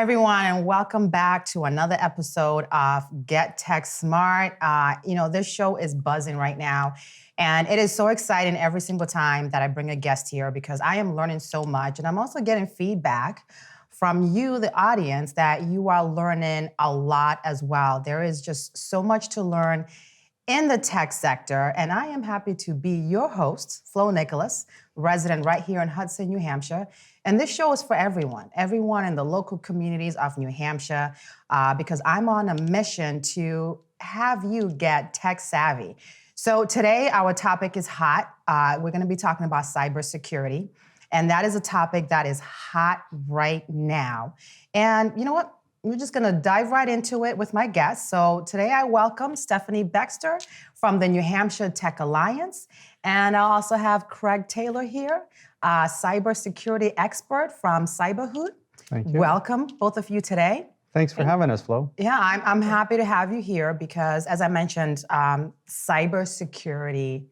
everyone, and welcome back to another episode of Get Tech Smart. This show is buzzing right now, and it is so exciting every single time that I bring a guest here because I am learning so much, and I'm also getting feedback from you, the audience, that you are learning a lot as well. There is just so much to learn in the tech sector, and I am happy to be your host, Flo Nicholas, resident right here in Hudson, New Hampshire. And this show is for everyone in the local communities of New Hampshire, because I'm on a mission to have you get tech savvy. So today, our topic is hot. We're gonna be talking about cybersecurity, and that is a topic that is hot right now. And you know what? We're just gonna dive right into it with my guests. So today I welcome Stephanie Baxter from the New Hampshire Tech Alliance. And I also have Craig Taylor here, a cybersecurity expert from CyberHoot. Thank you. Welcome, both of you today. Thanks for having us, Flo. Yeah, I'm happy to have you here because, as I mentioned, cybersecurity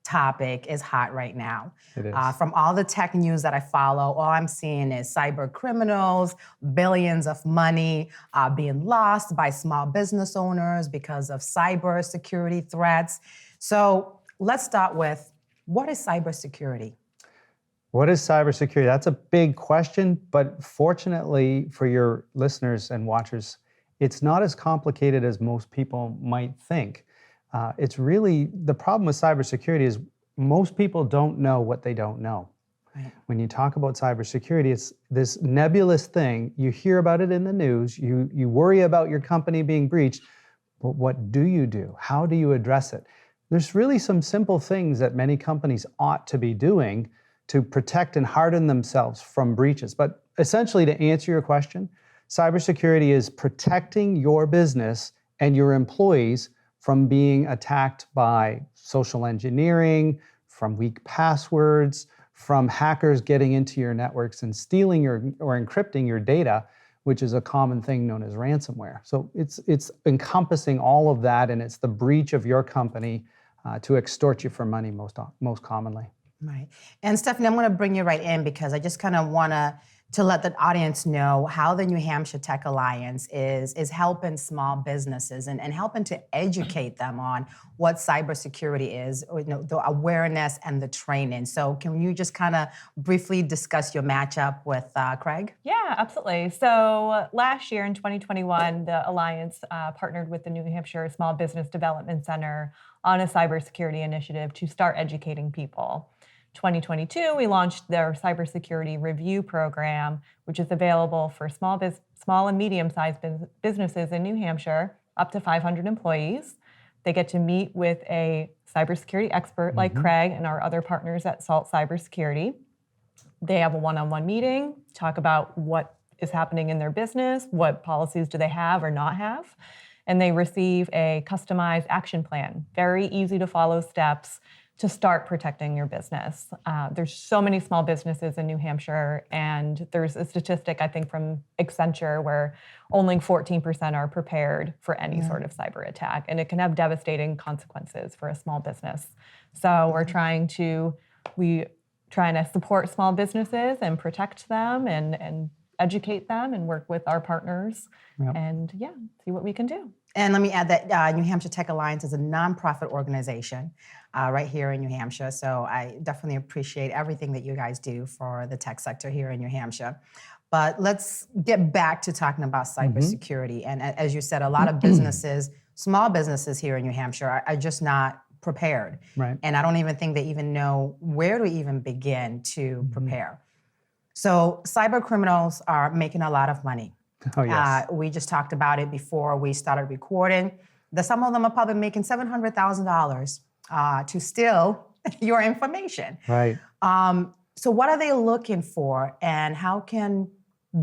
topic is hot right now. It is. From all the tech news that I follow, all I'm seeing is cyber criminals, billions of money being lost by small business owners because of cybersecurity threats. So let's start with, what is cybersecurity? What is cybersecurity? That's a big question, but fortunately for your listeners and watchers, it's not as complicated as most people might think. It's really, the problem with cybersecurity is most people don't know what they don't know. Right. When you talk about cybersecurity, it's this nebulous thing. You hear about it in the news, you worry about your company being breached, but what do you do? How do you address it? There's really some simple things that many companies ought to be doing to protect and harden themselves from breaches. But essentially, to answer your question, cybersecurity is protecting your business and your employees from being attacked by social engineering, from weak passwords, from hackers getting into your networks and stealing or encrypting your data, which is a common thing known as ransomware. So it's encompassing all of that, and it's the breach of your company to extort you for money most commonly. Right. And Stephanie, I'm going to bring you right in because I just kind of want to let the audience know how the New Hampshire Tech Alliance is helping small businesses and helping to educate them on what cybersecurity is, the awareness and the training. So can you just kind of briefly discuss your matchup with Craig? Yeah, absolutely. So last year in 2021, the Alliance partnered with the New Hampshire Small Business Development Center on a cybersecurity initiative to start educating people. 2022, we launched their cybersecurity review program, which is available for small and medium-sized businesses in New Hampshire, up to 500 employees. They get to meet with a cybersecurity expert like Craig and our other partners at SALT Cybersecurity. They have a one-on-one meeting, talk about what is happening in their business, what policies do they have or not have, and they receive a customized action plan, very easy to follow steps to start protecting your business. There's so many small businesses in New Hampshire, and there's a statistic, I think, from Accenture where only 14% are prepared for any sort of cyber attack, and it can have devastating consequences for a small business. So we're trying to support small businesses and protect them and educate them and work with our partners and see what we can do. And let me add that New Hampshire Tech Alliance is a nonprofit organization right here in New Hampshire. So I definitely appreciate everything that you guys do for the tech sector here in New Hampshire. But let's get back to talking about cybersecurity. And as you said, a lot of businesses, small businesses here in New Hampshire are just not prepared. Right. And I don't even think they even know where to even begin to prepare. So cyber criminals are making a lot of money. Oh, yes. We just talked about it before we started recording. Some of them are probably making $700,000 to steal your information. Right. So what are they looking for, and how can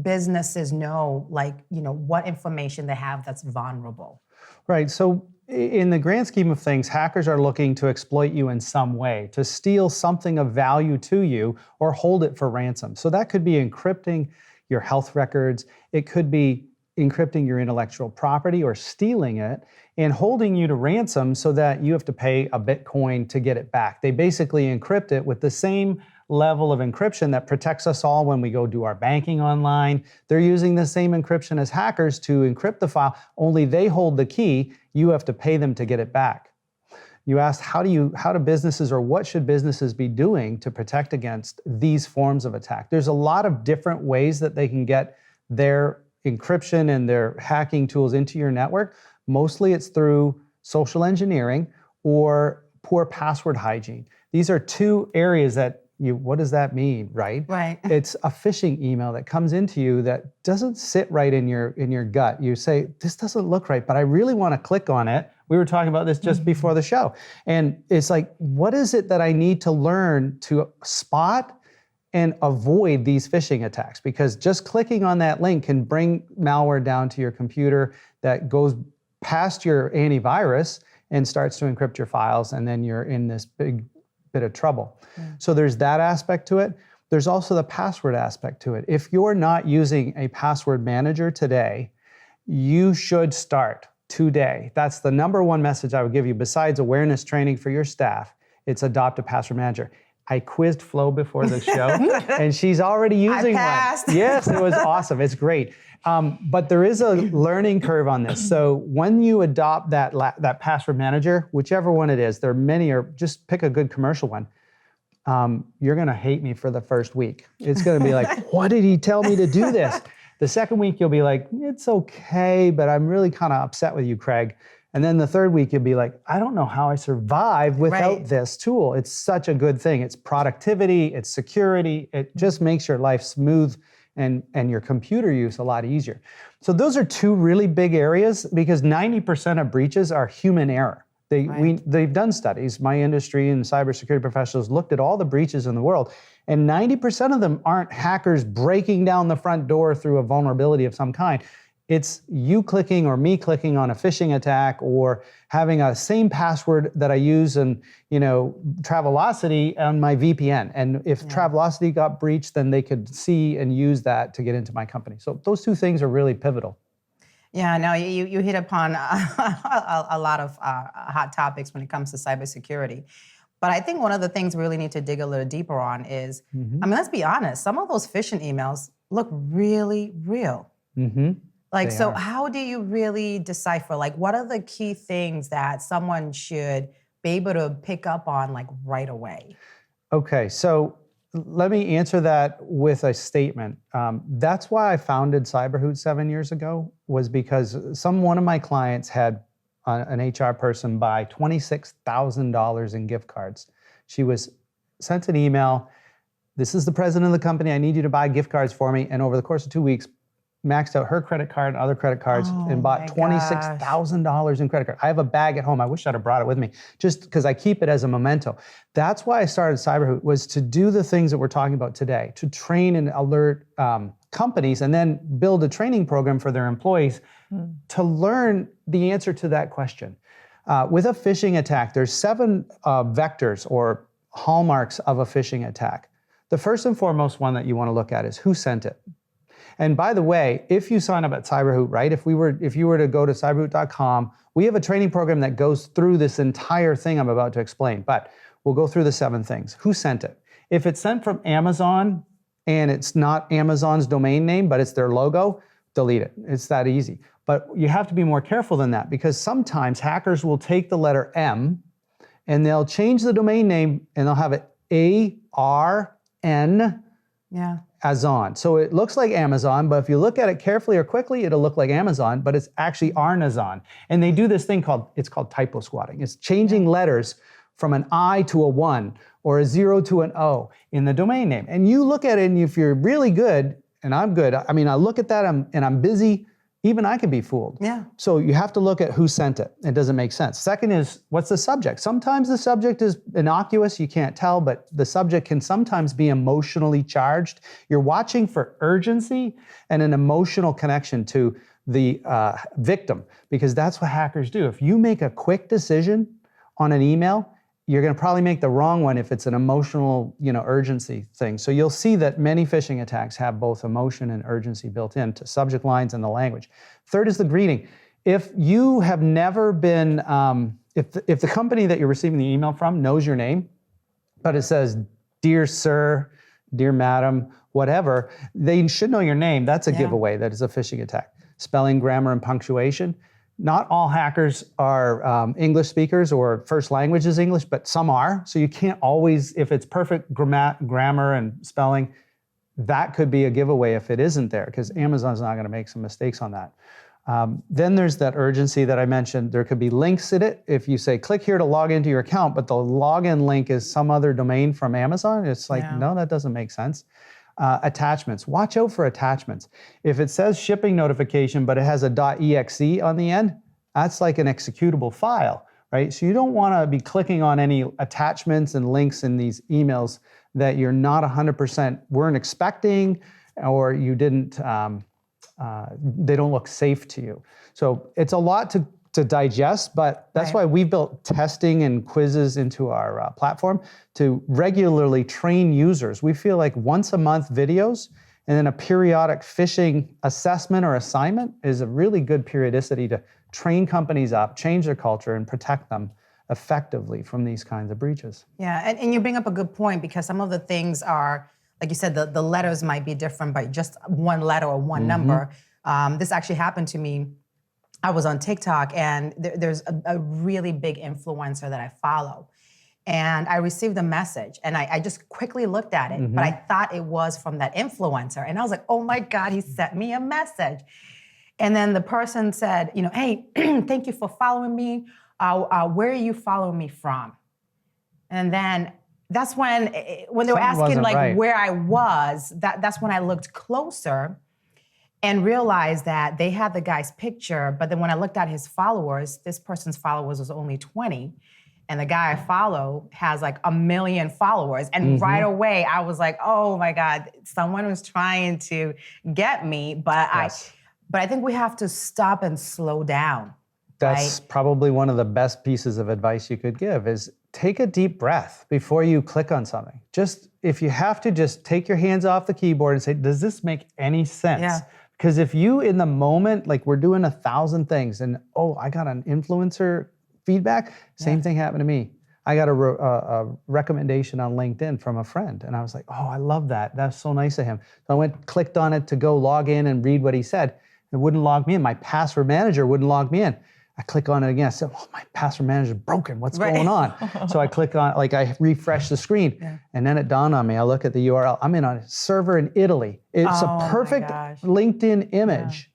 businesses know, what information they have that's vulnerable? Right. So in the grand scheme of things, hackers are looking to exploit you in some way, to steal something of value to you or hold it for ransom. So that could be encrypting your health records. It could be encrypting your intellectual property or stealing it and holding you to ransom so that you have to pay a Bitcoin to get it back. They basically encrypt it with the same level of encryption that protects us all when we go do our banking online. They're using the same encryption as hackers to encrypt the file, only they hold the key. You have to pay them to get it back. You asked, how do businesses, or what should businesses be doing to protect against these forms of attack? There's a lot of different ways that they can get their encryption and their hacking tools into your network. Mostly it's through social engineering or poor password hygiene. These are two areas that what does that mean, right? Right. It's a phishing email that comes into you that doesn't sit right in your gut. You say, this doesn't look right, but I really want to click on it. We were talking about this just before the show. And it's like, what is it that I need to learn to spot and avoid these phishing attacks? Because just clicking on that link can bring malware down to your computer that goes past your antivirus and starts to encrypt your files, and then you're in this big bit of trouble. So there's that aspect to it. There's also the password aspect to it. If you're not using a password manager today, you should start today. That's the number one message I would give you, besides awareness training for your staff. It's adopt a password manager. I quizzed Flo before the show, and she's already using I passed. one. Yes, it was awesome. It's great. But there is a learning curve on this. So when you adopt that password manager, whichever one it is, there are many, or just pick a good commercial one, you're going to hate me for the first week. It's going to be like, what did he tell me to do this? The second week, you'll be like, it's okay, but I'm really kind of upset with you, Craig. And then the third week, you'll be like, I don't know how I survived without this tool. It's such a good thing. It's productivity, it's security. It just makes your life smooth and your computer use a lot easier. So those are two really big areas, because 90% of breaches are human error. They've done studies. My industry and cybersecurity professionals looked at all the breaches in the world, and 90% of them aren't hackers breaking down the front door through a vulnerability of some kind. It's you clicking or me clicking on a phishing attack, or having a same password that I use in, Travelocity on my VPN. And if Travelocity got breached, then they could see and use that to get into my company. So those two things are really pivotal. Yeah, no, you hit upon a lot of hot topics when it comes to cybersecurity. But I think one of the things we really need to dig a little deeper on is, let's be honest, some of those phishing emails look really real. So how do you really decipher, what are the key things that someone should be able to pick up on, right away? Okay, so let me answer that with a statement. That's why I founded CyberHoot 7 years ago, was because one of my clients had an HR person buy $26,000 in gift cards. She was sent an email, this is the president of the company, I need you to buy gift cards for me. And over the course of 2 weeks, maxed out her credit card and other credit cards and bought $26,000 in credit card. I have a bag at home. I wish I'd have brought it with me, just because I keep it as a memento. That's why I started CyberHoot, was to do the things that we're talking about today, to train and alert companies, and then build a training program for their employees to learn the answer to that question. With a phishing attack, there's 7 vectors or hallmarks of a phishing attack. The first and foremost one that you want to look at is who sent it. And by the way, if you sign up at CyberHoot, right, if you were to go to cyberhoot.com, we have a training program that goes through this entire thing I'm about to explain, but we'll go through the 7 things. Who sent it? If it's sent from Amazon and it's not Amazon's domain name, but it's their logo, delete it. It's that easy. But you have to be more careful than that, because sometimes hackers will take the letter M and they'll change the domain name and they'll have it ARN. Azon. So it looks like Amazon, but if you look at it carefully or quickly, it'll look like Amazon, but it's actually Arnazon. And they do this thing called typo squatting. It's changing letters from an I to a 1 or a 0 to an O in the domain name. And you look at it, and if you're really good, and I'm good, I look at that and I'm busy, even I can be fooled. Yeah. So you have to look at who sent it. It doesn't make sense. Second is, what's the subject? Sometimes the subject is innocuous, you can't tell, but the subject can sometimes be emotionally charged. You're watching for urgency and an emotional connection to the victim, because that's what hackers do. If you make a quick decision on an email, you're going to probably make the wrong one if it's an emotional, urgency thing. So you'll see that many phishing attacks have both emotion and urgency built into subject lines and the language. Third is the greeting. If you have never been, if the company that you're receiving the email from knows your name, but it says, "Dear sir, dear madam," whatever, they should know your name. That's a giveaway that is a phishing attack. Spelling, grammar, and punctuation. Not all hackers are English speakers or first language is English, but some are. So you can't always, if it's perfect grammar and spelling, that could be a giveaway if it isn't there, because Amazon's not going to make some mistakes on that. Then there's that urgency that I mentioned. There could be links in it. If you say, click here to log into your account, but the login link is some other domain from Amazon, it's like, no, that doesn't make sense. Attachments. Watch out for attachments. If it says shipping notification, but it has a .exe on the end, that's like an executable file, right? So you don't want to be clicking on any attachments and links in these emails that you're not 100% weren't expecting, or you didn't, they don't look safe to you. So it's a lot to digest, but that's why we've built testing and quizzes into our platform to regularly train users. We feel like once a month videos and then a periodic phishing assessment or assignment is a really good periodicity to train companies up, change their culture, and protect them effectively from these kinds of breaches. Yeah, and you bring up a good point, because some of the things are, like you said, the letters might be different by just one letter or one number. This actually happened to me. I was on TikTok, and there's a really big influencer that I follow. And I received a message, and I just quickly looked at it, but I thought it was from that influencer. And I was like, oh my God, he sent me a message. And then the person said, hey, thank you for following me. Where are you following me from? And then that's when they were asking where I was, that's when I looked closer and realized that they had the guy's picture, but then when I looked at his followers, this person's followers was only 20, and the guy I follow has like 1 million followers. And right away, I was like, oh my God, someone was trying to get me, but I think we have to stop and slow down. That's probably one of the best pieces of advice you could give is take a deep breath before you click on something. Just, if you have to, just take your hands off the keyboard and say, does this make any sense? Yeah. Because if you, in the moment, like we're doing 1,000 things and, oh, I got an influencer feedback, same thing happened to me. I got a recommendation on LinkedIn from a friend, and I was like, oh, I love that. That's so nice of him. So I clicked on it to go log in and read what he said. It wouldn't log me in. My password manager wouldn't log me in. I click on it again. I said, oh, my password manager is broken. What's going on? So I click on, I refresh the screen. And then it dawned on me. I look at the URL. I'm in a server in Italy. It's a perfect LinkedIn image.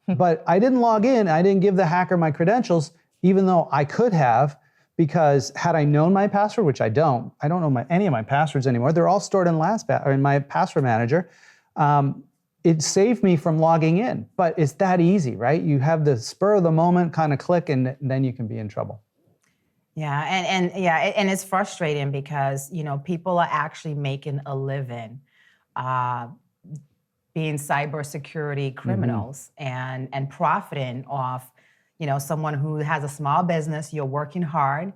But I didn't log in. I didn't give the hacker my credentials, even though I could have, because had I known my password, which I don't know any of my passwords anymore. They're all stored in in my password manager. It saved me from logging in, but it's that easy, right? You have the spur of the moment kind of click, and then you can be in trouble. Yeah, and it's frustrating because people are actually making a living being cybersecurity criminals and profiting off someone who has a small business. You're working hard,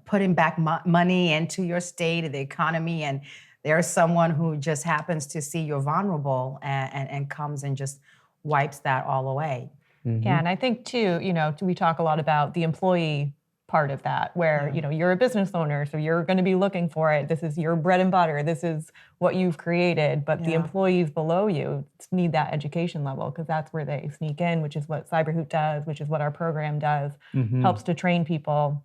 putting back money into your state, the economy, and there's someone who just happens to see you're vulnerable and comes and just wipes that all away. Yeah, and I think too, we talk a lot about the employee part of that, where you're a business owner, so you're going to be looking for it. This is your bread and butter. This is what you've created. But the employees below you need that education level, because that's where they sneak in, which is what CyberHoot does, which is what our program does, helps to train people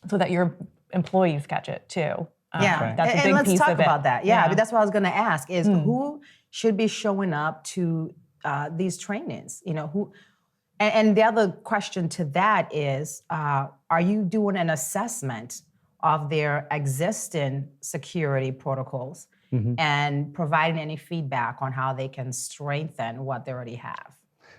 so that your employees catch it too. That's a big let's piece talk of it. about that. Yeah, that's what I was going to ask: is who should be showing up to these trainings? Who? And the other question to that is: are you doing an assessment of their existing security protocols and providing any feedback on how they can strengthen what they already have?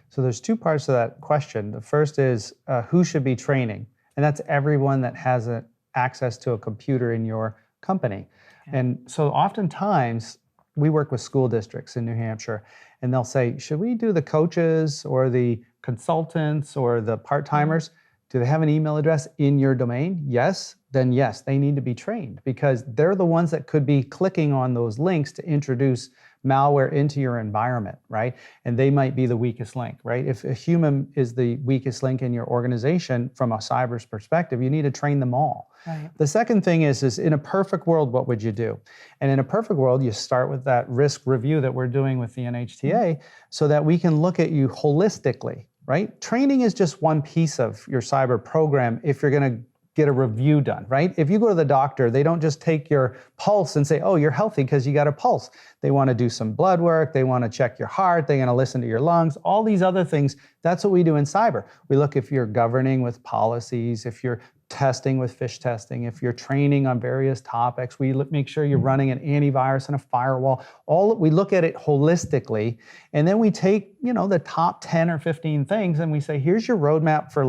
So there's two parts to that question. The first is who should be training, and that's everyone that has access to a computer in your company. And so oftentimes we work with school districts in New Hampshire, and they'll say, should we do the coaches or the consultants or the part-timers? Do they have an email address in your domain? Yes. Then yes, they need to be trained because they're the ones that could be clicking on those links to introduce malware into your environment, right? And they might be the weakest link, right? If a human is the weakest link in your organization from a cyber's perspective, you need to train them all. Right. The second thing is in a perfect world, what would you do? And in a perfect world, you start with that risk review that we're doing with the NHTA so that we can look at you holistically, right? Training is just one piece of your cyber program if you're going to get a review done, right? If you go to the doctor, they don't just take your pulse and say, oh, you're healthy because you got a pulse. They want to do some blood work. They want to check your heart. They're going to listen to your lungs, all these other things. That's what we do in cyber. We look if you're governing with policies, if you're testing with phish testing, if you're training on various topics, we make sure you're running an antivirus and a firewall. We look at it holistically, and then we take, the top 10 or 15 things and we say, here's your roadmap for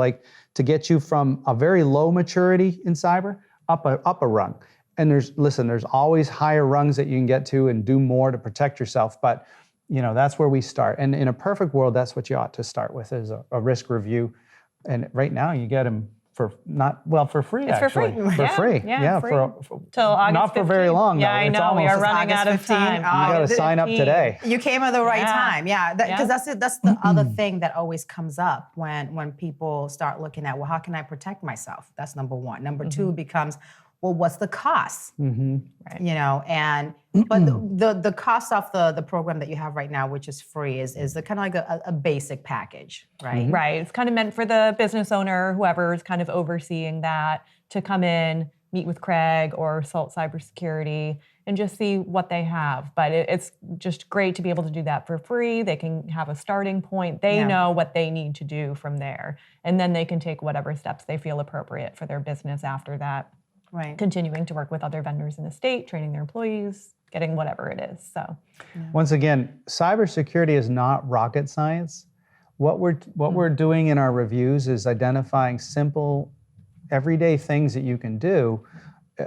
to get you from a very low maturity in cyber up a rung. And there's always higher rungs that you can get to and do more to protect yourself. But that's where we start. And in a perfect world, that's what you ought to start with is a risk review. And right now you get them for free. It's actually. for free. For free. Yeah, free. Till August not for very 15th. long. Yeah, though. I It's know. We almost are running out of 15. time. You got to August sign up 15th. today. You came at the right Yeah. time, because that's the other thing that always comes up when people start looking at, well, how can I protect myself? That's number one. Number two becomes, well, what's the cost? Right. But the cost of the program that you have right now, which is free, is the kind of like a basic package, right? Right. It's kind of meant for the business owner, whoever is kind of overseeing that, to come in, meet with Craig or Salt Cybersecurity and just see what they have. But it's just great to be able to do that for free. They can have a starting point. They know what they need to do from there. And then they can take whatever steps they feel appropriate for their business after that. Right. Continuing to work with other vendors in the state, training their employees, getting whatever it is. So, once again, cybersecurity is not rocket science. What we're doing in our reviews is identifying simple, everyday things that you can do.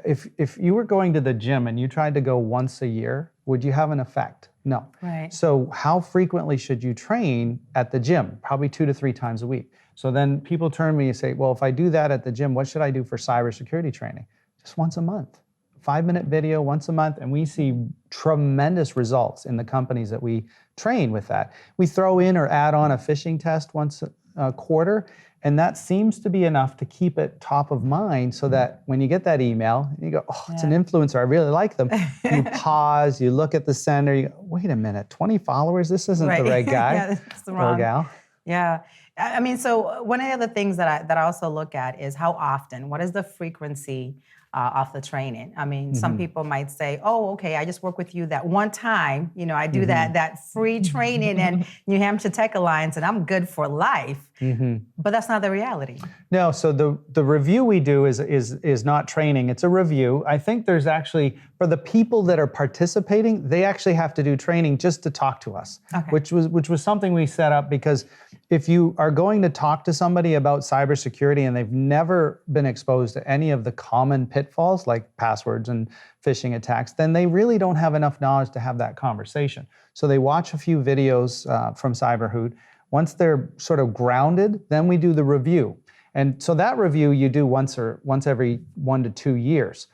If you were going to the gym and you tried to go once a year, would you have an effect? No. Right. So how frequently should you train at the gym? Probably 2 to 3 times a week. So then people turn to me and say, well, if I do that at the gym, what should I do for cybersecurity training? Just once a month. 5-minute video once a month, and we see tremendous results in the companies that we train with that. We throw in or add on a phishing test once a quarter, and that seems to be enough to keep it top of mind so that when you get that email, you go, oh, it's an influencer, I really like them. You pause, you look at the sender, you go, wait a minute, 20 followers? This isn't the right guy it's the wrong or gal. Yeah. I mean, so one of the other things that I also look at is how often, what is the frequency of the training? I mean, some people might say, oh, okay, I just work with you that one time. I do that free training in New Hampshire Tech Alliance and I'm good for life. But that's not the reality. No, so the review we do is not training, it's a review. I think there's actually, for the people that are participating, they actually have to do training just to talk to us, which was something we set up because if you are going to talk to somebody about cybersecurity and they've never been exposed to any of the common pitfalls like passwords and phishing attacks, then they really don't have enough knowledge to have that conversation. So they watch a few videos from CyberHoot. Once they're sort of grounded, then we do the review. And so that review you do once every 1 to 2 years.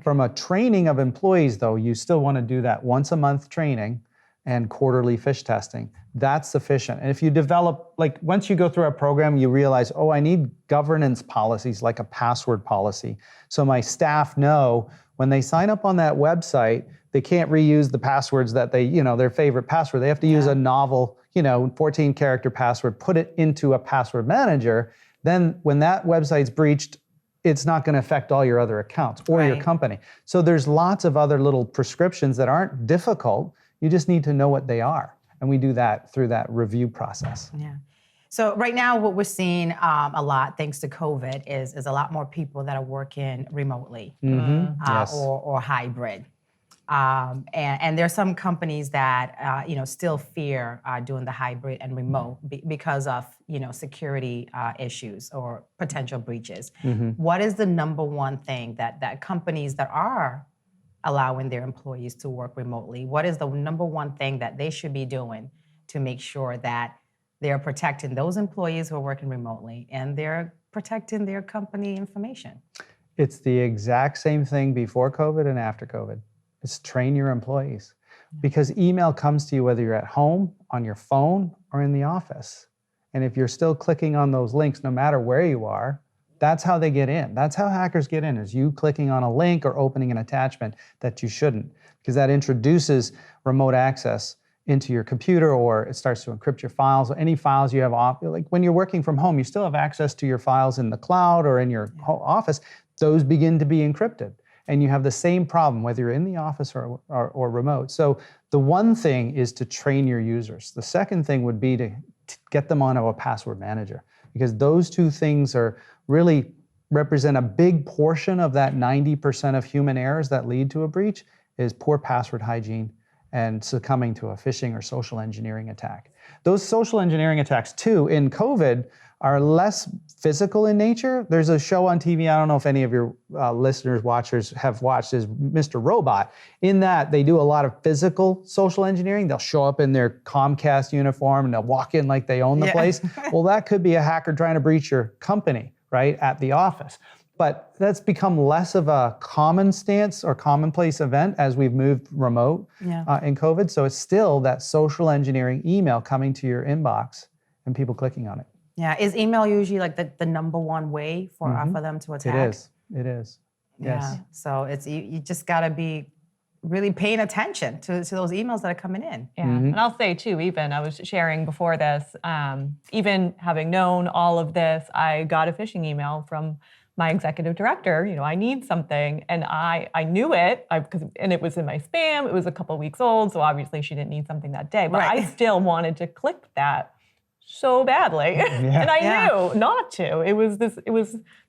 From a training of employees, though, you still want to do that once a month training and quarterly phish testing. That's sufficient. And if you develop, once you go through our program, you realize, oh, I need governance policies like a password policy. So my staff know when they sign up on that website, they can't reuse the passwords that their favorite password. They have to use a novel, 14-character password, put it into a password manager. Then when that website's breached, it's not going to affect all your other accounts or your company. So there's lots of other little prescriptions that aren't difficult. You just need to know what they are. And we do that through that review process. Yeah. So right now what we're seeing a lot, thanks to COVID, is a lot more people that are working remotely or hybrid. And there's some companies that still fear doing the hybrid and remote because of security issues or potential breaches. What is the number one thing that companies that are allowing their employees to work remotely, what is the number one thing that they should be doing to make sure that They're protecting those employees who are working remotely, and they're protecting their company information. It's the exact same thing before COVID and after COVID. It's train your employees. Because email comes to you whether you're at home, on your phone, or in the office. And if you're still clicking on those links, no matter where you are, that's how they get in. That's how hackers get in, is you clicking on a link or opening an attachment that you shouldn't, because that introduces remote access into your computer, or it starts to encrypt your files, or any files you have off. Like when you're working from home, you still have access to your files in the cloud or in your office. Those begin to be encrypted. And you have the same problem whether you're in the office or remote. So the one thing is to train your users. The second thing would be to get them onto a password manager, because those two things are really represent a big portion of that 90% of human errors that lead to a breach, is poor password hygiene and succumbing to a phishing or social engineering attack. Those social engineering attacks too, in COVID, are less physical in nature. There's a show on TV, I don't know if any of your listeners, watchers have watched, is Mr. Robot. In that, they do a lot of physical social engineering. They'll show up in their Comcast uniform and they'll walk in like they own the place. Well, that could be a hacker trying to breach your company, right, at the office. But that's become less of a common stance or commonplace event as we've moved remote in COVID. So it's still that social engineering email coming to your inbox and people clicking on it. Yeah, is email usually like the number one way for them to attack? It is. Yeah. Yes. So it's you just got to be really paying attention to those emails that are coming in. Yeah, and I'll say too, even I was sharing before this, even having known all of this, I got a phishing email from my executive director. You know, I need something, and I knew it and it was in my spam. It was a couple weeks old, so obviously she didn't need something that day. But I still wanted to click that so badly, and I knew not to.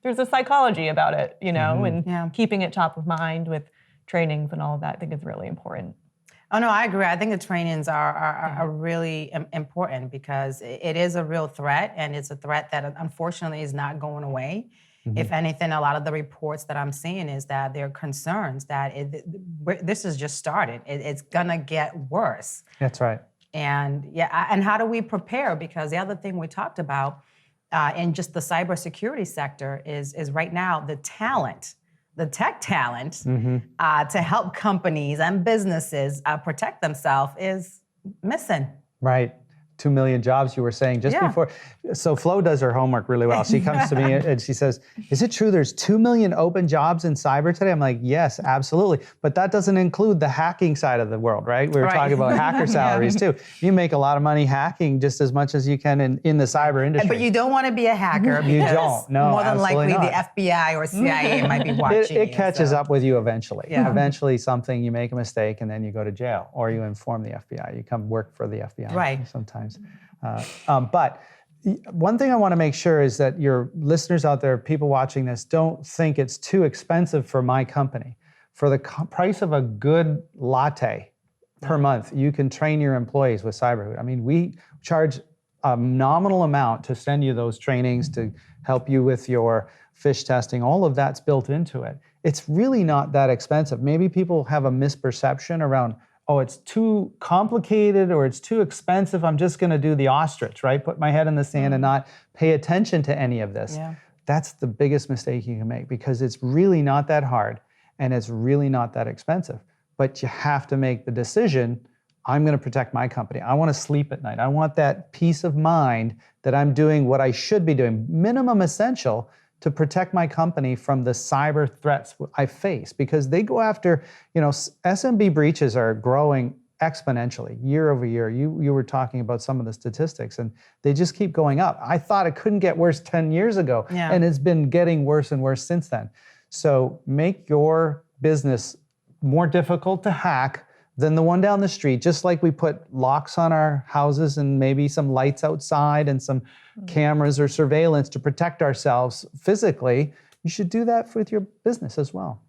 There's a psychology about it, you know, and keeping it top of mind with trainings and all of that, I think is really important. Oh no, I agree. I think the trainings are really important, because it is a real threat, and it's a threat that unfortunately is not going away. If anything, a lot of the reports that I'm seeing is that there are concerns that this has just started. It's gonna get worse. That's right. And and how do we prepare? Because the other thing we talked about in just the cybersecurity sector is right now the talent, the tech talent to help companies and businesses protect themselves is missing. Right. 2 million jobs you were saying just before. So Flo does her homework really well. She comes to me and she says, is it true there's 2 million open jobs in cyber today? I'm like, yes, absolutely. But that doesn't include the hacking side of the world, right? We were talking about hacker salaries too. You make a lot of money hacking just as much as you can in the cyber industry. But you don't want to be a hacker, because you don't. No, more than likely not. the FBI or CIA might be watching It catches up with you eventually. Yeah. Eventually you make a mistake and then you go to jail, or you inform the FBI. You come work for the FBI sometimes. But one thing I want to make sure is that your listeners out there, people watching this, don't think it's too expensive for my company. For the price of a good latte per month, you can train your employees with CyberHoot. I mean, we charge a nominal amount to send you those trainings, to help you with your phish testing. All of that's built into it. It's really not that expensive. Maybe people have a misperception around, oh, it's too complicated or it's too expensive, I'm just gonna do the ostrich, right? Put my head in the sand and not pay attention to any of this. That's the biggest mistake you can make, because it's really not that hard and it's really not that expensive. But you have to make the decision, I'm gonna protect my company. I wanna sleep at night. I want that peace of mind that I'm doing what I should be doing, minimum essential, to protect my company from the cyber threats I face, because they go after, you know, SMB breaches are growing exponentially year over year. You were talking about some of the statistics, and they just keep going up. I thought it couldn't get worse 10 years ago, and it's been getting worse and worse since then. So make your business more difficult to hack than the one down the street. Just like we put locks on our houses and maybe some lights outside and some cameras or surveillance to protect ourselves physically, you should do that with your business as well.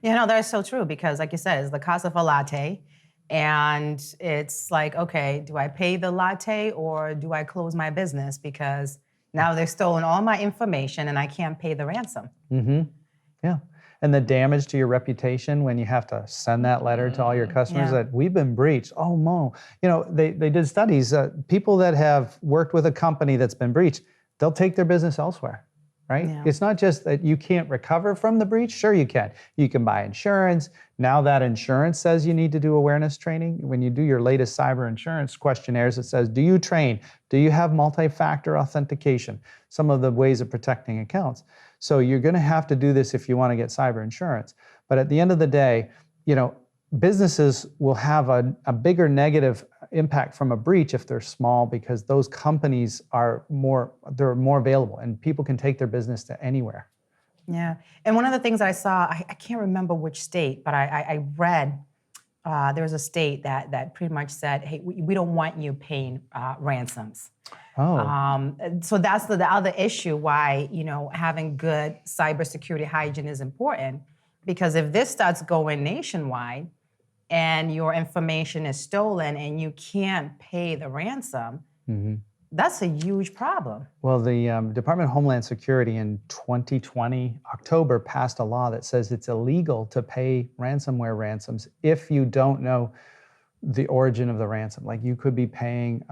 Yeah, no, that's so true, because like you said, it's the cost of a latte. And it's like, okay, do I pay the latte or do I close my business? Because now they've stolen all my information and I can't pay the ransom. Yeah. and the damage to your reputation when you have to send that letter to all your customers that we've been breached. Oh, Mo, they did studies. People that have worked with a company that's been breached, they'll take their business elsewhere. Right? Yeah. It's not just that you can't recover from the breach. Sure, you can. You can buy insurance. Now that insurance says you need to do awareness training. When you do your latest cyber insurance questionnaires, it says, do you train? Do you have multi-factor authentication? Some of the ways of protecting accounts. So you're going to have to do this if you want to get cyber insurance. But at the end of the day, businesses will have a bigger negative impact from a breach if they're small, because those companies are more available and people can take their business to anywhere. Yeah. And one of the things that I saw, I can't remember which state, but I read there was a state that pretty much said, hey, we don't want you paying ransoms. Oh. So that's the other issue why, having good cybersecurity hygiene is important, because if this starts going nationwide, and your information is stolen and you can't pay the ransom, that's a huge problem. Well, the Department of Homeland Security in 2020, October, passed a law that says it's illegal to pay ransomware ransoms if you don't know the origin of the ransom. Like you could be paying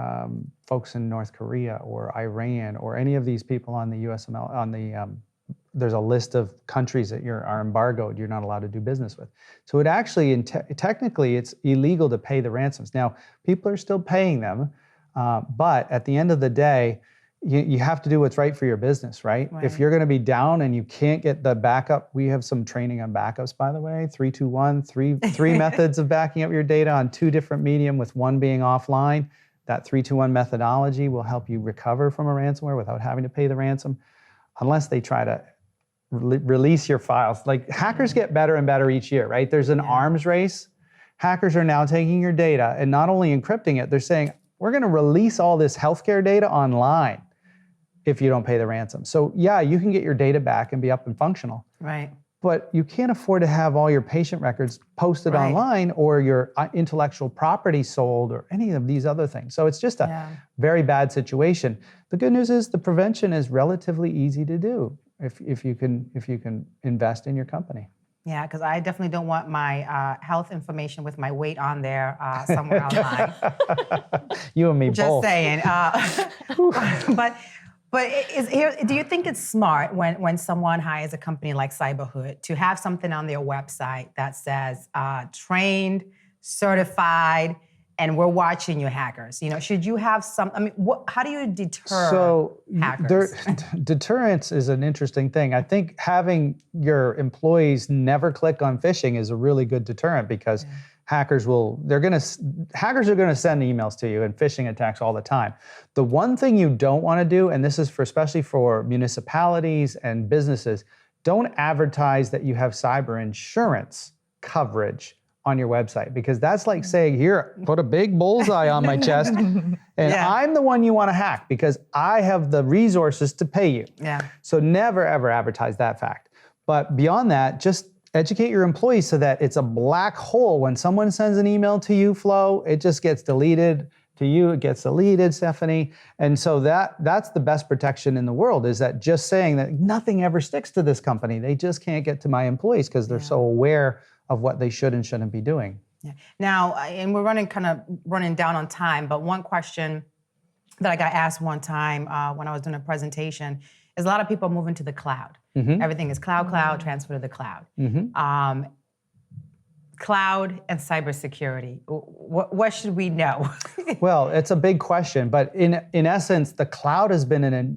folks in North Korea or Iran or any of these people on the USML, there's a list of countries that are embargoed, you're not allowed to do business with. So it actually, technically, it's illegal to pay the ransoms. Now, people are still paying them, but at the end of the day, you have to do what's right for your business, right? If you're gonna be down and you can't get the backup, we have some training on backups, by the way, 3-2-1, three methods of backing up your data on 2 different medium, with one being offline. That 3-2-1 methodology will help you recover from a ransomware without having to pay the ransom, unless they try to release your files. Like hackers get better and better each year, right? There's an arms race. Hackers are now taking your data and not only encrypting it, they're saying, we're gonna release all this healthcare data online if you don't pay the ransom. So yeah, you can get your data back and be up and functional. Right. But you can't afford to have all your patient records posted online or your intellectual property sold or any of these other things. So it's just a very bad situation. The good news is the prevention is relatively easy to do if you can invest in your company. Yeah, because I definitely don't want my health information with my weight on there somewhere online. You and me Just both. saying. But do you think it's smart when someone hires a company like CyberHoot to have something on their website that says trained, certified, and we're watching you, hackers? Should you have some? I mean, how do you deter hackers? Deterrence is an interesting thing. I think having your employees never click on phishing is a really good deterrent, because hackers are going to send emails to you and phishing attacks all the time. The one thing you don't want to do, and this is especially for municipalities and businesses, don't advertise that you have cyber insurance coverage on your website, because that's like saying, here, put a big bullseye on my chest, and I'm the one you want to hack because I have the resources to pay you. Yeah. So never, ever advertise that fact. But beyond that, just educate your employees so that it's a black hole. When someone sends an email to you, Flo, it just gets deleted. To you, it gets deleted, Stephanie. And so that's the best protection in the world, is that just saying that nothing ever sticks to this company. They just can't get to my employees because they're so aware of what they should and shouldn't be doing. Yeah. Now, and we're running down on time, but one question that I got asked one time when I was doing a presentation is a lot of people are moving to the cloud. Everything is cloud, transfer to the cloud. Cloud and cybersecurity, what should we know? Well, it's a big question, but in essence, the cloud has been a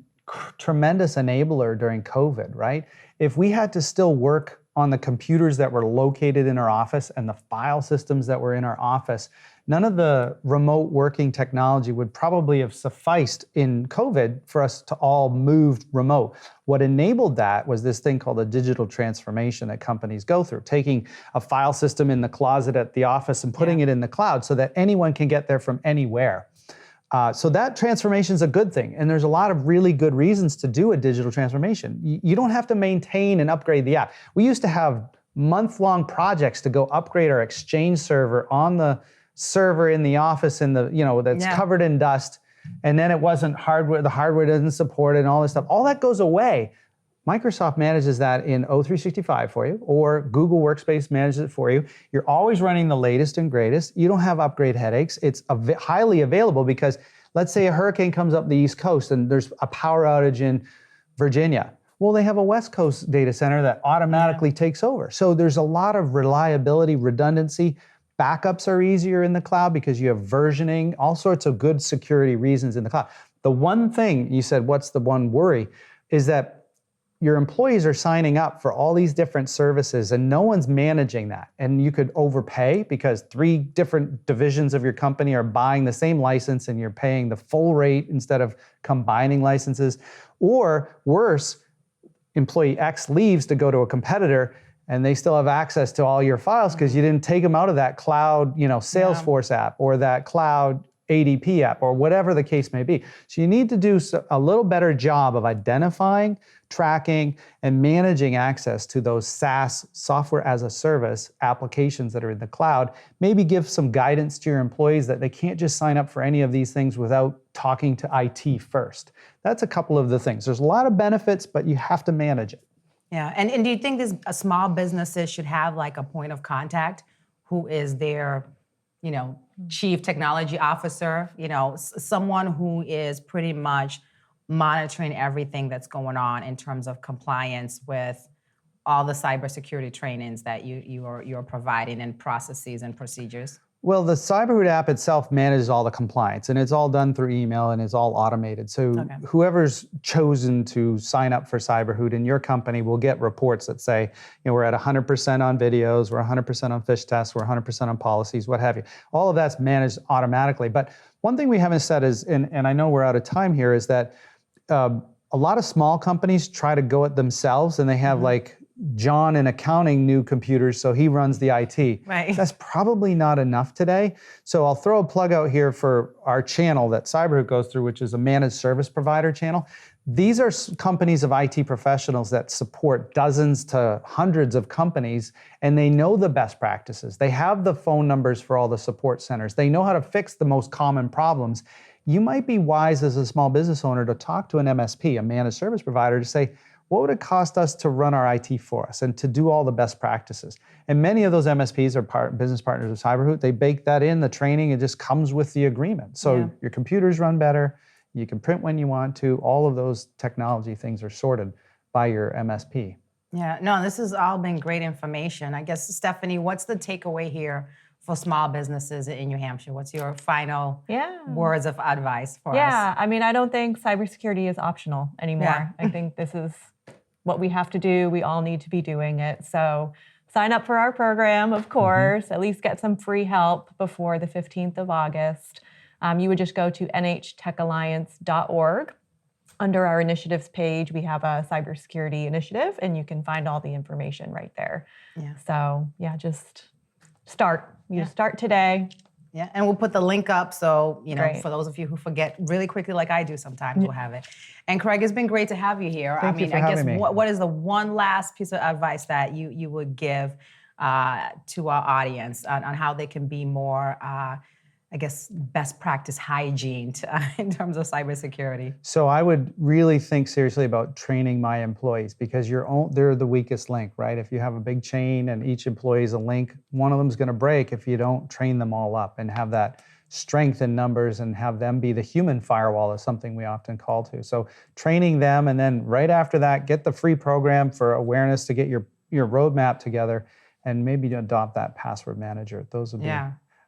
tremendous enabler during COVID, right? If we had to still work on the computers that were located in our office and the file systems that were in our office, none of the remote working technology would probably have sufficed in COVID for us to all move remote. What enabled that was this thing called a digital transformation that companies go through, taking a file system in the closet at the office and putting it in the cloud so that anyone can get there from anywhere. So that transformation is a good thing. And there's a lot of really good reasons to do a digital transformation. You don't have to maintain and upgrade the app. We used to have month-long projects to go upgrade our Exchange server on the server in the office that's covered in dust. And then it wasn't hardware, the hardware doesn't support it and all this stuff. All that goes away. Microsoft manages that in O365 for you, or Google Workspace manages it for you. You're always running the latest and greatest. You don't have upgrade headaches. It's highly available because let's say a hurricane comes up the East Coast and there's a power outage in Virginia. Well, they have a West Coast data center that automatically takes over. So there's a lot of reliability, redundancy. Backups are easier in the cloud because you have versioning, all sorts of good security reasons in the cloud. The one thing you said, what's the one worry, is that your employees are signing up for all these different services and no one's managing that. And you could overpay because 3 different divisions of your company are buying the same license and you're paying the full rate instead of combining licenses. Or worse, employee X leaves to go to a competitor and they still have access to all your files because you didn't take them out of that cloud, Salesforce app or that cloud ADP app or whatever the case may be. So you need to do a little better job of identifying, tracking, and managing access to those SaaS, software as a service applications that are in the cloud. Maybe give some guidance to your employees that they can't just sign up for any of these things without talking to IT first. That's a couple of the things. There's a lot of benefits, but you have to manage it. Yeah, and do you think small businesses should have like a point of contact who is their, chief technology officer, someone who is pretty much monitoring everything that's going on in terms of compliance with all the cybersecurity trainings that you're providing and processes and procedures? Well, the CyberHoot app itself manages all the compliance, and it's all done through email and it's all automated. So whoever's chosen to sign up for CyberHoot in your company will get reports that say, we're at 100% on videos, we're 100% on phish tests, we're 100% on policies, what have you. All of that's managed automatically. But one thing we haven't said is, and I know we're out of time here, is that a lot of small companies try to go it themselves, and they have like John in accounting new computers, so he runs the IT. Right. That's probably not enough today. So I'll throw a plug out here for our channel that CyberHoot goes through, which is a managed service provider channel. These are companies of IT professionals that support dozens to hundreds of companies, and they know the best practices. They have the phone numbers for all the support centers. They know how to fix the most common problems. You might be wise as a small business owner to talk to an MSP, a managed service provider, to say, what would it cost us to run our IT for us and to do all the best practices? And many of those MSPs are business partners of CyberHoot. They bake that in, the training, it just comes with the agreement. So your computers run better, you can print when you want to, all of those technology things are sorted by your MSP. Yeah, no, this has all been great information. I guess, Stephanie, what's the takeaway here for small businesses in New Hampshire? What's your final words of advice for us? Yeah, I mean, I don't think cybersecurity is optional anymore. Yeah. I think this is what we have to do. We all need to be doing it. So sign up for our program, of course, at least get some free help before the 15th of August. You would just go to NHTechAlliance.org. Under our initiatives page, we have a cybersecurity initiative, and you can find all the information right there. Yeah. So just start. You start today. Yeah, and we'll put the link up so, for those of you who forget really quickly like I do sometimes, we'll have it. And Craig, it's been great to have you here. Thank you for having me. What is the one last piece of advice that you would give to our audience on how they can be more, best practice hygiene in terms of cybersecurity? So I would really think seriously about training my employees because they're the weakest link, right? If you have a big chain and each employee is a link, one of them is going to break if you don't train them all up and have that strength in numbers and have them be the human firewall is something we often call to. So training them, and then right after that, get the free program for awareness to get your roadmap together and maybe adopt that password manager. Those would be...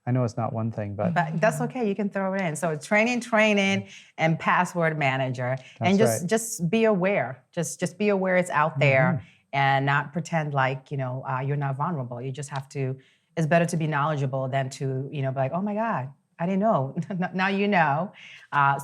I know it's not one thing, but that's okay. You can throw it in. So training, and password manager, and just be aware. Just be aware it's out there, and not pretend like you're not vulnerable. You just have to. It's better to be knowledgeable than to be like, oh my God, I didn't know. Now you know.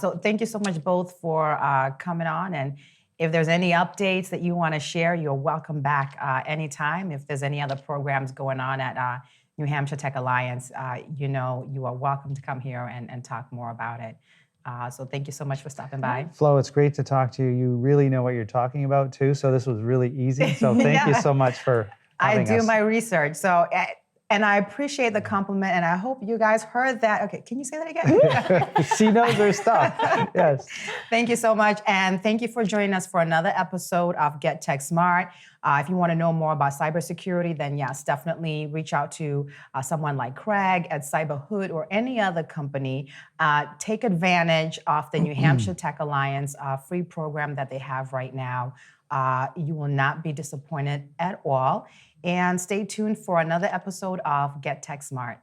So thank you so much both for coming on. And if there's any updates that you want to share, you're welcome back anytime. If there's any other programs going on at New Hampshire Tech Alliance, you are welcome to come here and talk more about it. So thank you so much for stopping by. Flo, it's great to talk to you. You really know what you're talking about too, so this was really easy. So thank you so much for having us. I do my research. So And I appreciate the compliment, and I hope you guys heard that. Okay, can you say that again? She knows her stuff. Yes. Thank you so much, and thank you for joining us for another episode of Get Tech Smart. If you want to know more about cybersecurity, then yes, definitely reach out to someone like Craig at CyberHoot or any other company. Take advantage of the New Hampshire Tech Alliance free program that they have right now. You will not be disappointed at all. And stay tuned for another episode of Get Tech Smart.